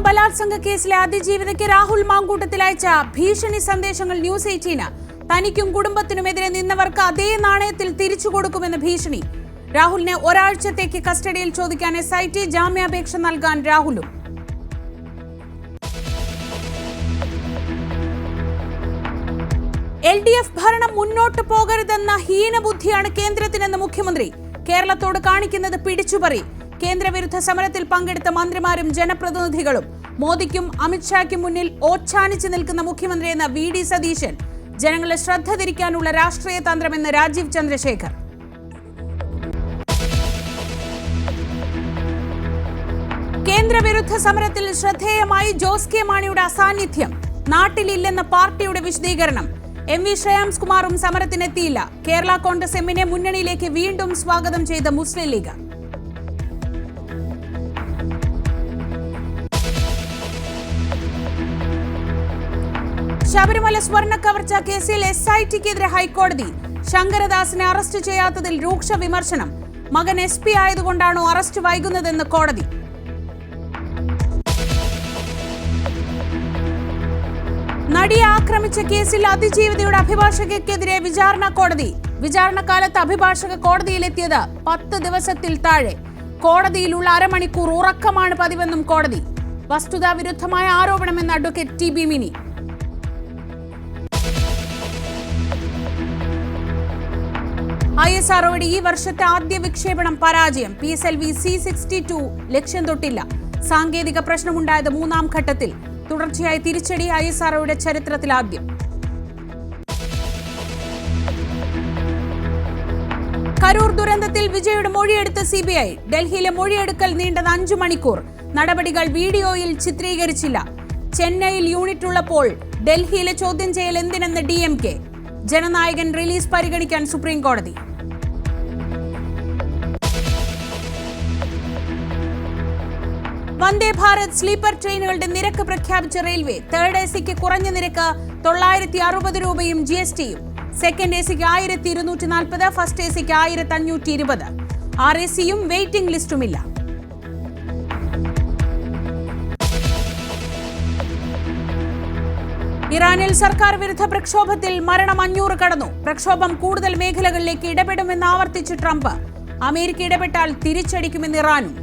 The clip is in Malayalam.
ബലാത്സംഗ കേസിലെ അതിജീവിതയ്ക്ക് രാഹുൽ മാങ്കൂട്ടത്തിൽ അയച്ച ഭീഷണി സന്ദേശങ്ങൾ ന്യൂസ് 18. തനിക്കും കുടുംബത്തിനുമെതിരെ നിന്നവർക്ക് അതേ നാണയത്തിൽ തിരിച്ചു കൊടുക്കുമെന്ന് ഭീഷണി. രാഹുലിനെ ഒരാഴ്ചത്തേക്ക് കസ്റ്റഡിയിൽ ചോദിക്കാൻ SIT ജാമ്യാപേക്ഷ നൽകാൻ രാഹുലും. LDF ഭരണം മുന്നോട്ട് പോകരുതെന്ന ഹീനബുദ്ധിയാണ് കേന്ദ്രത്തിനെന്ന് മുഖ്യമന്ത്രി. കേരളത്തോട് കാണിക്കുന്നത് പിടിച്ചുപറി. കേന്ദ്രവിരുദ്ധ സമരത്തിൽ പങ്കെടുത്ത മന്ത്രിമാരും ജനപ്രതിനിധികളും. മോദിക്കും അമിത്ഷായ്ക്കും മുന്നിൽ ഓച്ഛാനിച്ചു നിൽക്കുന്ന മുഖ്യമന്ത്രിയെന്ന VD സതീശൻ. ജനങ്ങളെ ശ്രദ്ധ തിരിക്കാനുള്ള രാഷ്ട്രീയ തന്ത്രമെന്ന് രാജീവ് ചന്ദ്രശേഖർ. കേന്ദ്രവിരുദ്ധ സമരത്തിൽ ശ്രദ്ധേയമായി ജോസ് കെ മാണിയുടെ അസാന്നിധ്യം. നാട്ടിലില്ലെന്ന പാർട്ടിയുടെ വിശദീകരണം. MV ശ്രേയാംസ് കുമാറും സമരത്തിനെത്തിയില്ല. കേരള കോൺഗ്രസ് എമ്മിനെ മുന്നണിയിലേക്ക് വീണ്ടും സ്വാഗതം ചെയ്ത മുസ്ലിം ലീഗ്. ശബരിമല സ്വർണ്ണ കവർച്ച കേസിൽ SITക്കെതിരെ ഹൈക്കോടതി. ശങ്കരദാസിനെ അറസ്റ്റ് ചെയ്യാത്തതിൽ രൂക്ഷ വിമർശനം. മകൻ SP ആയതുകൊണ്ടാണോ അറസ്റ്റ് വൈകുന്നതെന്ന് കോടതി. നടിയെ ആക്രമിച്ച കേസിൽ അതിജീവിതയുടെ അഭിഭാഷകയ്ക്കെതിരെ വിചാരണ കോടതി. വിചാരണക്കാലത്ത് അഭിഭാഷക കോടതിയിലെത്തിയത് 10 ദിവസത്തിൽ താഴെ. കോടതിയിലുള്ള അരമണിക്കൂർ ഉറക്കമാണ് പതിവെന്നും കോടതി. വസ്തുതാവിരുദ്ധമായ ആരോപണമെന്ന് അഡ്വക്കേറ്റ് TB മിനി. ISROയുടെ ഈ വർഷത്തെ ആദ്യ വിക്ഷേപണം പരാജയം. PSLV C-62 ലക്ഷ്യം തൊട്ടില്ല. സാങ്കേതിക പ്രശ്നമുണ്ടായത് 3ാം ഘട്ടത്തിൽ. തുടർച്ചയായി തിരിച്ചടി ISROയുടെ ചരിത്രത്തിലാദ്യം. കരൂർ ദുരന്തത്തിൽ വിജയുടെ മൊഴിയെടുത്ത് CBI. ഡൽഹിയിലെ മൊഴിയെടുക്കൽ നീണ്ടത് 5 മണിക്കൂർ. നടപടികൾ വീഡിയോയിൽ ചിത്രീകരിച്ചില്ല. ചെന്നൈയിൽ യൂണിറ്റ് ഉള്ളപ്പോൾ ഡൽഹിയിലെ ചോദ്യം ചെയ്യൽ എന്തിനെന്ന് DMK. ജനനായകൻ റിലീസ് പരിഗണിക്കാൻ സുപ്രീം കോടതി. വന്ദേ ഭാരത് സ്ലീപ്പർ ട്രെയിനുകളുടെ നിരക്ക് പ്രഖ്യാപിച്ച റെയിൽവേ. തേർഡ് ACക്ക് കുറഞ്ഞ നിരക്ക് 960 രൂപയും GSTയും. സെക്കൻഡ് ACക്ക് 1240, ഫസ്റ്റ് ACക്ക് 1520. RACയും വെയിറ്റിംഗ് ലിസ്റ്റുമില്ല. ഇറാനിൽ സർക്കാർ വിരുദ്ധ പ്രക്ഷോഭത്തിൽ മരണം 500 കടന്നു. പ്രക്ഷോഭം കൂടുതൽ മേഖലകളിലേക്ക് ഇടപെടുമെന്ന് ആവർത്തിച്ച് ട്രംപ്. അമേരിക്ക ഇടപെട്ടാൽ തിരിച്ചടിക്കുമെന്ന് ഇറാനും.